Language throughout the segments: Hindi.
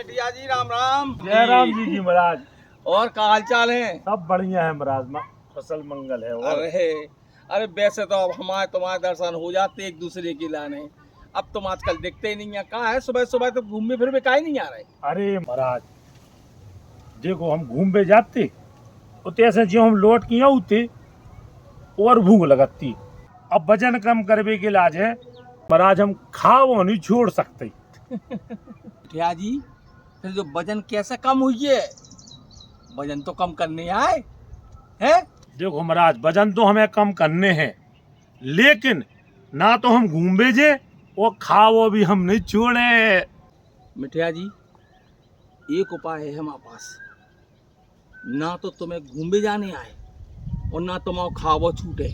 मिठिया जी राम राम। जय राम जी की महाराज। और क्या हाल चाल है? सब बढ़िया है महाराज, फसल मंगल है। और अरे वैसे तो अब हमारे तुम्हारे दर्शन हो जाते एक दूसरे की लाने। अब तुम आजकल दिखते ही नहीं है। कहाँ है? सुबह सुबह तो घूमने फिर का ही नहीं आ रहे। अरे महाराज देखो, हम घूमने जाते तो ऐसे जो हम लौट के आते और भूख लगती। अब वजन कम करने के इलाज है महाराज, हम खाओ नहीं छोड़ सकते। मिठिया जी फिर जो वजन कैसे कम हुई है? वजन तो कम करने आए हैं। देखो महाराज, वजन तो हमें कम करने हैं, लेकिन ना तो हम घूमने जे और खाओ भी हम नहीं छोड़े। मिठिया जी एक उपाय है हमारे पास। ना तो तुम्हें घूमने जाने आए और ना तुम्हारा खाओ छूटे।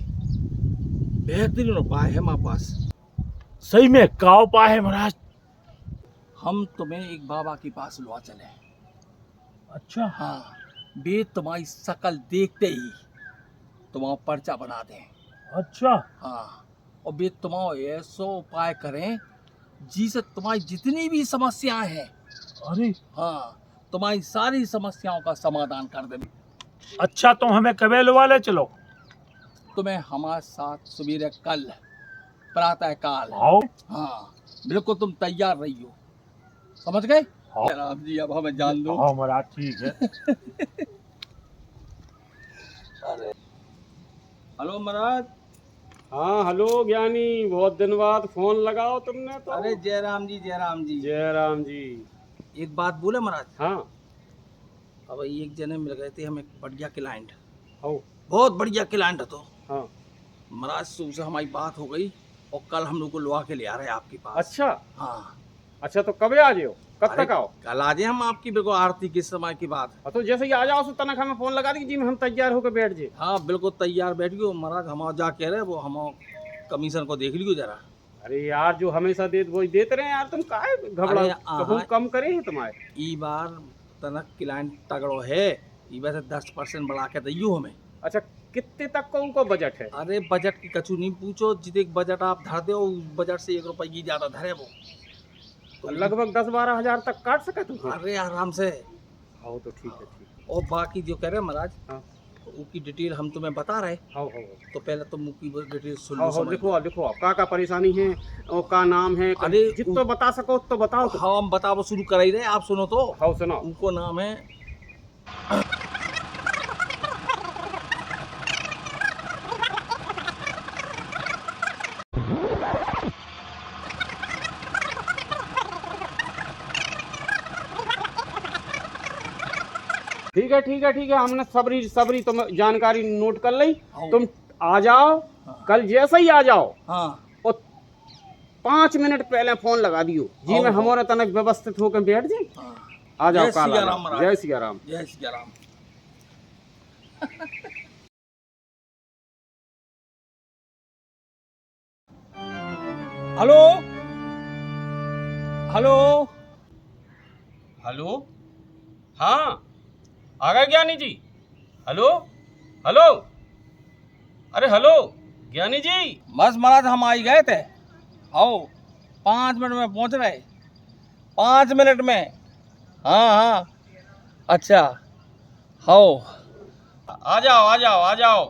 बेहतरीन उपाय है हमारे पास। सही में का उपाय है महाराज? हम तुम्हें एक बाबा के पास लवा चले। अच्छा हाँ, वे तुम्हारी शकल देखते ही तुम्हारा पर्चा बना दें। अच्छा। हाँ, और वे तुम्हारा ऐसा उपाय करें जिससे तुम्हारी जितनी भी समस्याएं हैं, अरे हाँ, तुम्हारी सारी समस्याओं का समाधान कर दें। अच्छा, तो हमें कब वाले चलो? तुम्हें हमारे साथ सवेरे कल प्रातः काल। आओ। हाँ बिल्कुल, तुम तैयार रहियो। समझ गए? हाँ। राम जी अब हमें जान दो। हाँ महाराज ठीक है। हेलो महाराज। हाँ हेलो ज्ञानी, बहुत दिन बाद फोन लगाओ तुमने तो। अरे जय राम जी, जय राम जी। जय राम जी। एक बात बोले महाराज। हाँ अब एक जने मिल गए थे, हम एक बढ़िया क्लाइंट, हो। बहुत बढ़िया क्लाइंट है। तो हाँ महाराज सुबह से हमारी बात हो गई और कल हम लोग को लुआ के ले आ रहे हैं आपके पास। अच्छा हाँ। अच्छा, तो कब आ जाओ? कब अरे तक आओ? कल आ जाए हम आपकी बिल्कुल आरती के समय की बात। हाँ, तो जैसे ही आ जाओ तो तनक हमें फोन लगा दी जी, हम तैयार होकर बैठ जाए। हाँ बिल्कुल तैयार बैठियो महाराज। हम जा कह रहे वो हम कमीशन को देख लियो जरा। अरे यार, जो हमेशा वही देते रहे यार, तुम काहे घबरा? अरे, कहूँ कम करे हैं तुम्हारे। ई बार तनक क्लाइंट तगड़ो है, ई वैसे 10% बढ़ा के दियो हमें। अच्छा, कितने तक का उनको बजट है? अरे बजट की कछु नहीं पूछो, जितने बजट आप धर दो उस बजट से 1 रुपये की ज्यादा धरे वो तो लगभग 10-12 हजार तक काट सके तुम? अरे आराम से। हाँ तो ठीक है, ठीक है। और बाकी जो कह रहे हैं महाराज, हाँ उसकी डिटेल हम तुम्हें बता रहे। हाँ तो पहले तुम उसकी डिटेल सुन हाँ लो, हाँ, समझ लो। लिखो लिखो, का परेशानी है और का नाम है। अरे, जितना बता सको तो बताओ तो। हाँ हम बताओ, शुरू कर ही रहे, आप सुनो तो। हाँ सुनाओ। उनको नाम है ठीक है ठीक है ठीक है, हमने सबरी सबरी तुम जानकारी नोट कर ली। हाँ। तुम आ जाओ कल, जैसे ही आ जाओ हाँ और 5 मिनट पहले फोन लगा दियो जी, मैं हमारे तनक व्यवस्थित होकर बैठ जाए। हाँ। आ जाओ जय कल, आ सिया राम जाओ। महाराज। जय सिया राम। जय Siya Ram. Hello hello hello, हाँ आ गए ज्ञानी जी। हेलो हेलो, अरे हेलो ज्ञानी जी। बस महाराज हम आ ही गए थे। आओ 5 मिनट में पहुंच रहे, 5 मिनट में। हाँ हाँ अच्छा। आओ आ जाओ आ जाओ आ जाओ,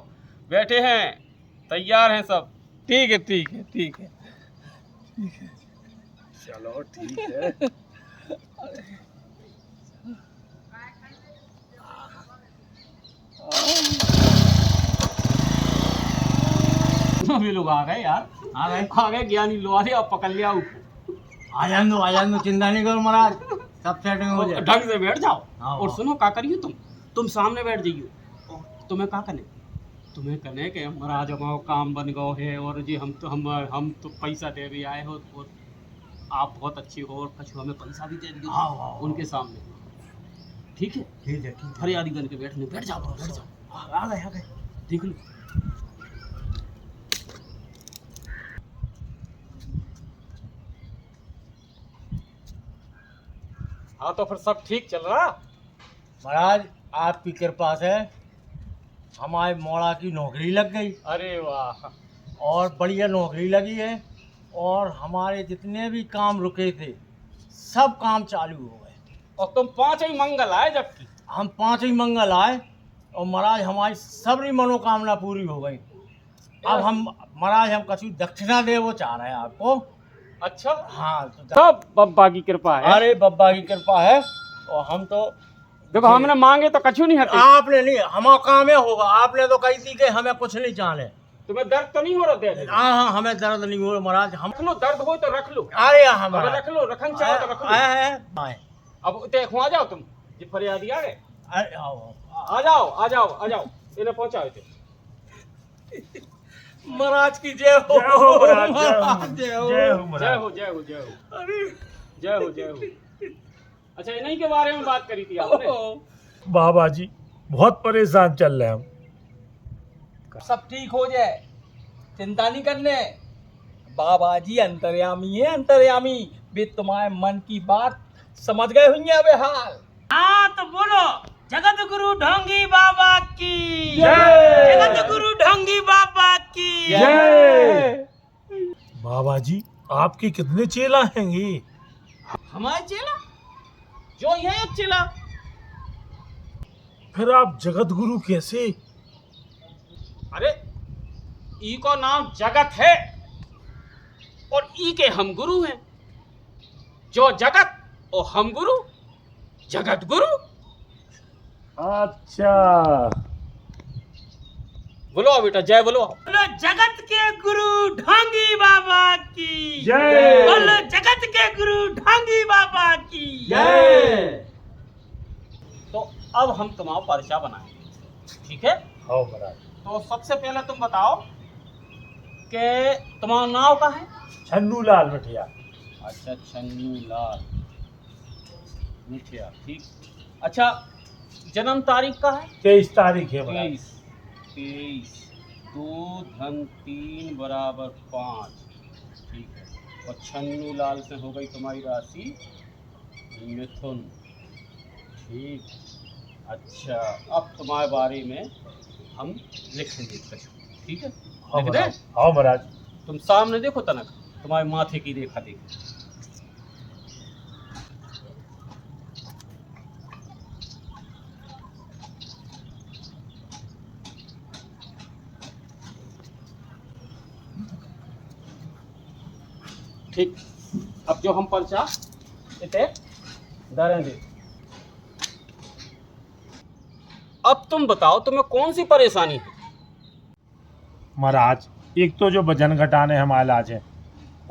बैठे हैं, तैयार हैं सब। ठीक है ठीक है ठीक है ठीक है, चलो ठीक है। भी लोग आ गए यार, आ गए ज्ञानी लो, आ पकड़ लिया। आ जान दो, चिंता नहीं करो महाराज, सब सेटिंग हो जाए। ढंग से बैठ जाओ। हाँ, और हाँ। सुनो, का करियो तुम सामने बैठ जाइयो। तुम्हें का कने, तुम्हें कने कि महाराज हमारा काम बन गयो है और जी हम तो पैसा दे भी आए हो और आप बहुत अच्छे हो और कछु हमें पैसा भी दे दियो। हाँ, हाँ, हाँ। उनके सामने ठीक है। ठीक है फरियादी बन के बैठ जाओ। आ गए देख लो। हाँ तो फिर सब ठीक चल रहा? महाराज आपकी कृपा से हमारे मोड़ा की नौकरी लग गई अरे वाह, और बढ़िया नौकरी लगी है, और हमारे जितने भी काम रुके थे सब काम चालू हो गए। और तुम 5 ही मंगल आए जबकि। हम 5 ही मंगल आए और महाराज हमारी सबरी मनोकामना पूरी हो गई। अब हम महाराज हम कछु दक्षिणा दे वो चाह रहे हैं आपको। अच्छा, हाँ तो सब बब्बा की कृपा है। अरे बब्बा की कृपा है और हम तो देखो हमने मांगे तो कछु नहीं हटे। आपने नहीं, हमारा काम है होगा। आपने तो कही थी कि हमें कुछ नहीं जाने। तुम्हें दर्द तो नहीं हो रहा दे? हाँ हमें दर्द नहीं हो रहा महाराज। हम रख लो, दर्द हो तो रख लो। अरे अबे हमारा रख लो, रखन चाहो तो रख लो। आए अब देखो आ जाओ तुम, ये फरियादी आ गए। अरे आओ आ जाओ आ जाओ आ जाओ, इन्हें पहुंचाओ थे। महाराज की जय हो। जय हो महाराज, जय हो। जय हो जय महाराज। हो जय हो जय हो अरे जय हो जय हो। अच्छा, इन्हीं के बारे में बात करी थी आपने। बाबा जी बहुत परेशान चल रहे हैं हम। सब ठीक हो जाए, चिंता नहीं करने। बाबा जी अंतर्यामी है, अंतर्यामी। वे तुम्हारे मन की बात समझ गए होंगे अबे हाल। हाँ तो बोलो, जगत गुरु ढोंगी बाबा की जय। जगत गुरु ढोंगी बाबा की जय। बाबा जी आपके कितने चेला हैं ये? हमारे चेला जो ये एक चेला। फिर आप जगत गुरु कैसे? अरे ई को नाम जगत है और ई के हम गुरु हैं। जो जगत और हम गुरु, जगत गुरु। अच्छा बोलो बेटा, जय बोलो। बोलो जगत के गुरु ढोंगी बाबा की जय। बोलो जगत के गुरु ढोंगी बाबा की तो अब हम तुम्हारा पर्चा बनाएंगे, ठीक है? हाँ महाराज। तो सबसे पहले तुम बताओ कि तुम्हारा नाम क्या है? छन्नू लाल मठिया। अच्छा, छन्नू लाल मुखिया, ठीक। अच्छा, जन्म तारीख का है? 23 तारीख है महाराज। 23 2 धन 3 बराबर 5, ठीक है। और छन्नू लाल से हो गई तुम्हारी राशि मिथुन, ठीक। अच्छा, अब तुम्हारे बारे में हम लिखेंगे, ठीक है? हाँ लिख दें? महाराज। हाँ महाराज। तुम सामने देखो तनक, तुम्हारे माथे की रेखा देखो। ठीक, अब जो हम पर्चा इते धरेंगे। अब तुम बताओ तुम्हें कौन सी परेशानी है? महाराज एक तो जो वजन घटाने हम इलाज है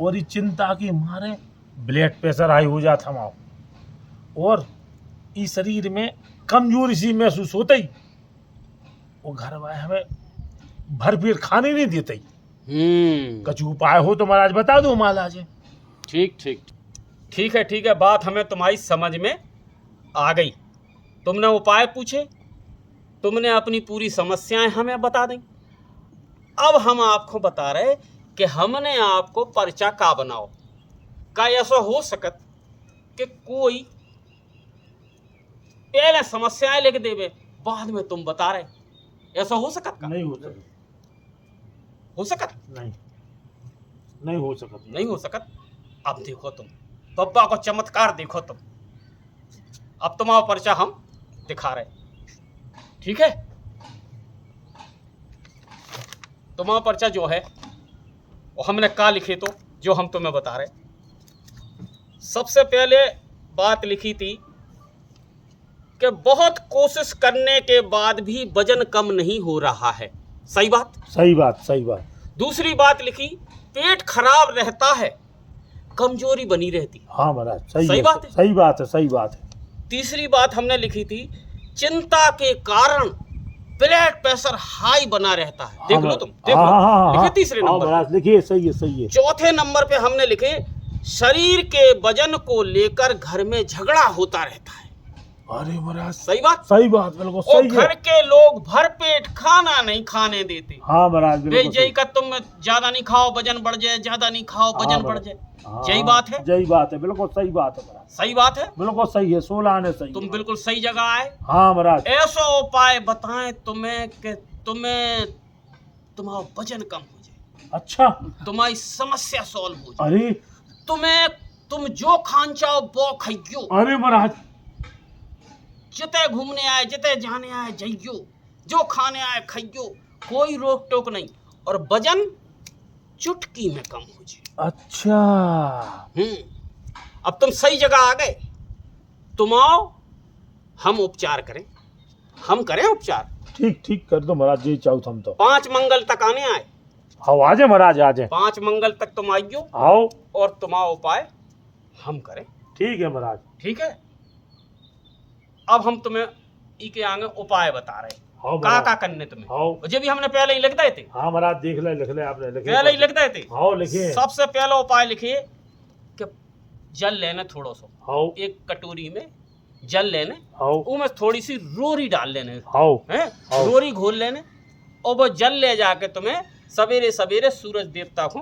और ये चिंता के मारे ब्लड प्रेशर हाई हो जाता हमारा और इस शरीर में कमजोरी सी महसूस होता ही। वो घर वाले हमें भरपेट खाने नहीं देते ही। कछु उपाय हो तो महाराज बता दो, हम इलाज है। ठीक ठीक ठीक है, ठीक है। बात हमें तुम्हारी समझ में आ गई। तुमने उपाय पूछे, तुमने अपनी पूरी समस्याएं हमें बता दी। अब हम आपको बता रहे कि हमने आपको पर्चा का बनाओ का ऐसा हो सकत कि कोई पहले समस्याएं लिख देवे, बाद में तुम बता रहे, ऐसा हो सकत का? नहीं हो सकता। हो सकत? नहीं हो सकता। नहीं हो सकत। अब देखो तुम, बब्बा को चमत्कार देखो तुम। अब तुम्हारा पर्चा हम दिखा रहे, ठीक है? तुम्हारा पर्चा जो है वो हमने का लिखे तो जो हम तुम्हें बता रहे। सबसे पहले बात लिखी थी कि बहुत कोशिश करने के बाद भी वजन कम नहीं हो रहा है। सही बात? सही बात, सही बात। दूसरी बात लिखी, पेट खराब रहता है, कमजोरी बनी रहती। हाँ महाराज, सही है, बात है। सही बात है, सही बात है। तीसरी बात हमने लिखी थी, चिंता के कारण ब्लड प्रेशर हाई बना रहता है। देख लो तुम, देख लो, लिखे तीसरे नंबर महाराज, लिखिए, सही है, सही है। चौथे नंबर पे हमने लिखे, शरीर के वजन को लेकर घर में झगड़ा होता रहता है। अरे महाराज, सही बात? सही बात, बिल्कुल और सही घर है। के लोग भरपेट खाना नहीं खाने देते। हाँ महाराज, बिल्कुल जय का तुम ज्यादा नहीं खाओ वजन बढ़ जाए, ज्यादा नहीं खाओ वजन बढ़ जाए। यही बात है? यही बात है, बिल्कुल सही बात है महाराज। सही बात है, बिल्कुल सही है, 16 आने सही। तुम बिल्कुल सही जगह आए। हाँ महाराज। ऐसा उपाय बताएं तुम्हें कि तुम्हारा वजन कम हो जाए, अच्छा। तुम्हारी समस्या सॉल्व हो जाए। अरे तुम जो खान चाहो वो खाइयो। अरे महाराज, जिते घूमने आए, जिते जाने आए जइयो, जो खाने आए खाइयो, कोई रोक टोक नहीं। और वजन चुटकी में कम हो जाए। अच्छा। अब तुम सही जगह आ गए, तुम आओ, हम उपचार करें, हम करें उपचार। ठीक ठीक कर दो महाराज जी, चाहो हम तो 5 मंगल तक आने आए। आओ आजे महाराज आजे। 5 मंगल तक तुम आइयो आओ। और तुम्हारा उपाय हम करें। ठीक है महाराज। ठीक है। अब हम तुम्हें ई के आगे उपाय बता रहे हाँ का महाराज। का करने तुम्हें। आओ। जे भी हमने पहले ही लिख दिए थे। हाँ महाराज देख ले आपने लिखे। पहले ही लिख दिए थे। आओ लिखिए। सबसे पहला उपाय लिखिए कि जल लेने थोड़ा सा। आओ। एक कटोरी में जल लेने, आओ। उसमें थोड़ी सी रोरी डाल लेने, आओ। हैं, आओ। रोरी घोल लेने, और वो जल ले जाके तुम्हें सवेरे सवेरे सूरज देवता को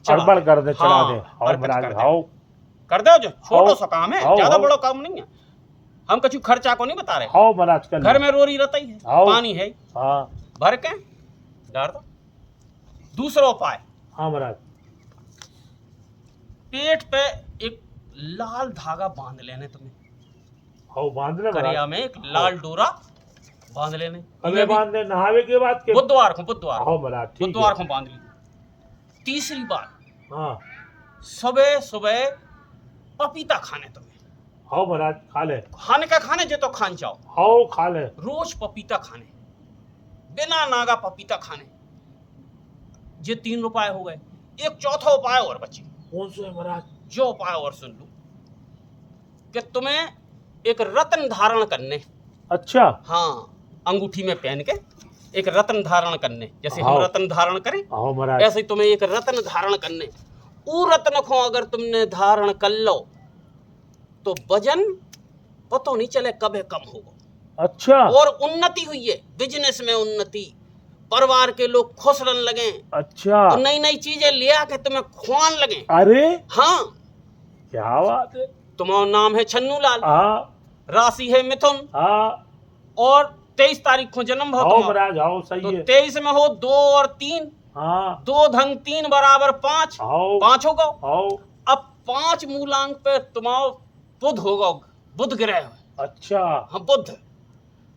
अड़बड़ कर दे, चढ़ा हाँ, दे। आओ अर्पित महाराज कर दे। आओ। कर दो, जो छोटो आओ। सा काम है, आओ, ज्यादा आओ। बड़ा काम नहीं है। हम कुछ खर्चा को नहीं बता रहे। आओ महाराज कर घर में रोरी रहता ही है, आओ। पानी है, हाँ भर के डाल दो। दूसरा उपाय, हाँ महाराज। पेट पे एक लाल धागा बांध लेने तुम्हें। आओ बांध ले करिया महाराज। में एक लाल डोरा बांध लेने। अबे बांध ले नहावे के बाद के। बुधवार को आओ महाराज ठीक बुधवार है। को बांध ली। तीसरी बात, हाँ सुबह सुबह पपीता खाने तुम्हें। आओ महाराज खा ले। खाने का खाने जो तो खान जाओ, आओ खा ले। रोज पपीता खाने, बिना नागा पपीता खाने। ये 3 उपाय हो गए। एक चौथा उपाय और बचे। कौन सा है महाराज? जो उपाय और सुन लो कि तुम्हें एक रत्न धारण करने। अच्छा। हाँ, अंगूठी में पहन के एक रत्न धारण करने, जैसे हम हाँ। रत्न धारण करें आओ महाराज। ऐसे ही तुम्हें एक रत्न धारण करने। वो रत्न को अगर तुमने धारण कर लो तो वजन पता नहीं चले कब कम होगा। अच्छा। और उन्नति हुई है, बिजनेस में उन्नति, परिवार के लोग खुश रहने लगे, अच्छा। और नई नई चीजें ले आके तुम्हें खुआन लगे। अरे हाँ, क्या बात है। तुम्हारा नाम है छन्नू लाल, हाँ राशि है मिथुन, हाँ। और 23 तारीख को जन्म हो आओ तुम्हारा। महाराज आओ तो सही है। 23 में हो 2 और 3, हाँ 2 धन 3 बराबर 5, आओ 5 होगा। आओ। अब 5 मूलांक पे तुम्हारा बुध होगा, बुध ग्रह है। अच्छा हाँ बुध,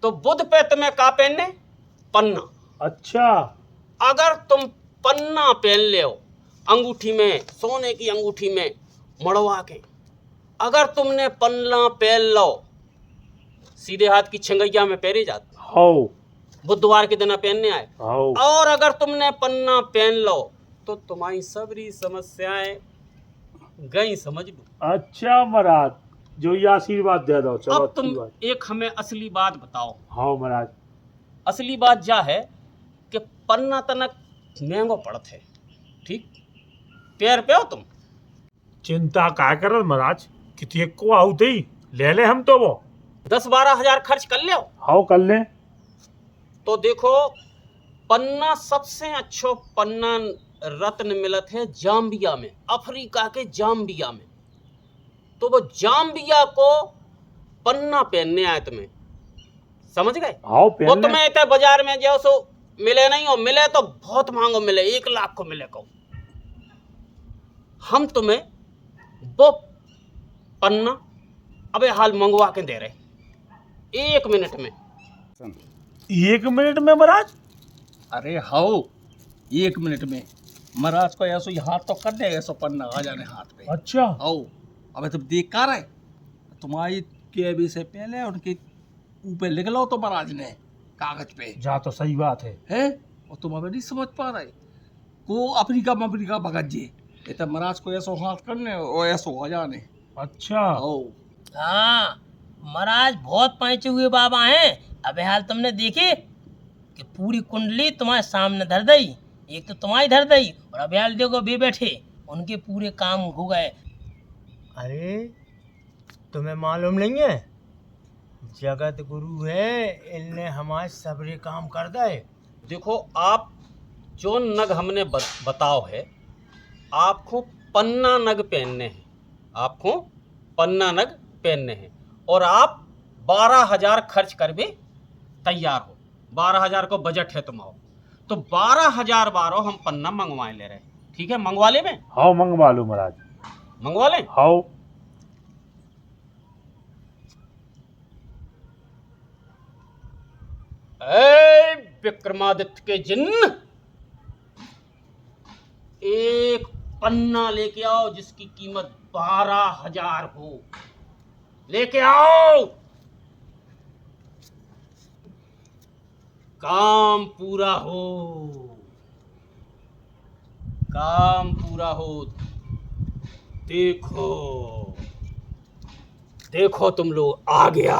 तो बुध पे तुम्हें का पहनने? पन्ना। अच्छा। अगर तुम पन्ना पहन ले अंगूठी में, सोने की अंगूठी में मड़वा के, अगर तुमने पन्ना पहन लो, सीधे हाथ की छंगैया में पहने जाते, आओ बुधवार के दिन पहनने आए। आओ। और अगर तुमने पन्ना पहन लो तो तुम्हारी सबरी समस्याएं गई, समझ लो। अच्छा महाराज जो ये आशीर्वाद दे दो। चलो अब अच्छी तुम बात। एक हमें असली बात बताओ। हाँ महाराज। असली बात जा है कि पन्ना तनक महंगो पड़त है, ठीक? पैर पे हो तुम। चिंता क्या कर महाराज, कितने को आउते ही ले ले हम तो वो। 10-12 हजार खर्च कर ले आओ कर ले। तो देखो, पन्ना सबसे अच्छो पन्ना रत्न मिलत है जाम्बिया में, अफ्रीका के जाम्बिया में। तो वो जाम्बिया को पन्ना पहनने आए तुम्हें, समझ गए? आओ वो पहन ले। तुम्हें इतने बाजार में जो सो मिले नहीं, हो मिले तो बहुत महंगो मिले, 1 लाख को मिले को। हम तुम्हें वो पन्ना अबे हाल मंगवा के दे रहे 1 मिनट में। 1 मिनट में महाराज? अरे हाओ 1 मिनट में महाराज को ऐसो ही हाथ तो कर दे, ऐसो पन्ना आ जाने हाथ पे। अच्छा। आओ अबे तुम देख कर रहे, तुम्हारी के भी से पहले उनके ऊपर लिख लो तो महाराज ने कागज पे जा तो सही बात है। है। और तुम अबे नहीं समझ पा रहे को अफ्रीका भगत जी, ये तो महाराज को ऐसो हाथ करने और ऐसो आ जाने। अच्छा। आओ हाँ, महाराज बहुत पैंचे हुए बाबा हैं। अबे हाल तुमने देखी कि पूरी कुंडली तुम्हारे सामने धर दई, एक तो तुम्हारी धर दई, और अबे हाल देखो बे बैठे उनके पूरे काम हो गए। अरे तुम्हें मालूम नहीं है, जगत गुरु है, इनने हमारे सबरे काम कर दे। देखो, आप जो नग हमने बताओ है, आपको पन्ना नग पहनने हैं, आपको पन्ना नग पहनने हैं, और आप 12,000 खर्च कर भी तैयार हो। 12,000 को बजट है तुम्हारा, तो 12,000 बारो हम पन्ना मंगवाए ले रहे। ठीक है, मंगवा ले में? हाँ मंगवा लो महाराज। मंगवा लें? आओ। ऐ विक्रमादित्य के जिन्न, एक पन्ना लेके आओ जिसकी कीमत 12,000 हो। लेके आओ। काम पूरा हो, काम पूरा हो। देखो देखो तुम लोग, आ गया,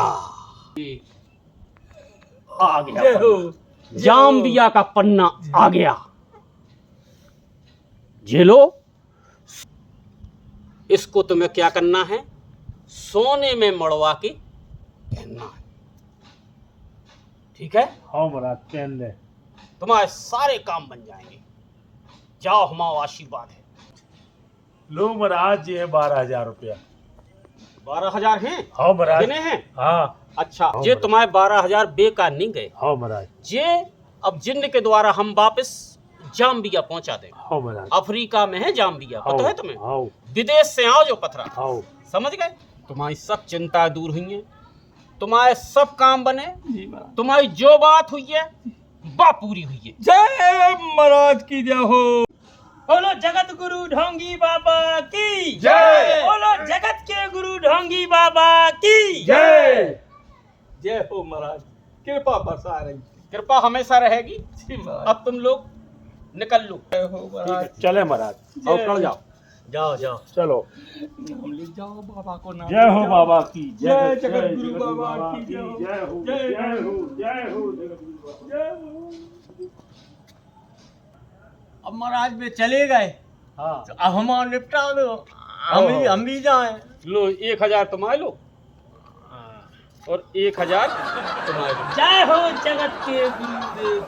आ गया पन्ना। जाम्बिया का पन्ना आ गया। झेलो। इसको तुम्हें क्या करना है? सोने में मड़वा के पहनना है, ठीक है? हाँ महाराज पहन ले। तुम्हारे सारे काम बन जाएंगे। जाओ, हमारा आशीर्वाद है। लो महाराज ये 12,000 रुपया। 12,000 हैं? हाँ महाराज। गिने हैं? हाँ अच्छा, हाँ, ये बराबर। तुम्हारे 12,000 बेकार नहीं गए। हाँ महाराज। ये अब जिन्न के द्वारा हम वापस जाम्बिया पहुंचा देंगे। हाँ महाराज। अफ्रीका में है जाम्बिया, पता है तुम्हें? हाँ विदेश से आओ जो पथरा, हाँ। समझ गए? तुम्हारी सब चिंता दूर हुई है, तुम्हारे सब काम बने, जी महाराज। तुम्हारी जो बात हुई है वह पूरी हुई है। जय महाराज की जय हो। बोलो जगत गुरु ढोंगी बाबा की जय। बोलो जगत के गुरु ढोंगी बाबा की जय। जय हो महाराज, कृपा बरसा रही। कृपा हमेशा रहेगी। जी महाराज। अब तुम लोग निकल लो। जय हो महाराज। चले महाराज। और कर जाओ, जाओ जाओ। चलो। नाम ले जाओ बाबा को, नाम जय हो ले जाओ। बाबा की जय जगत गुरु बाबा की जय हो जय हो। जय हो जय हो जगत गुरु बाबा। जय हो। अब महाराज में चले गए, हाँ तो अब हम निपटा दो, हम भी जाए। लो 1,000 तुम्हारे लो, और 1,000 तुम्हारे लो। जय हो जगत के गुरुदेव।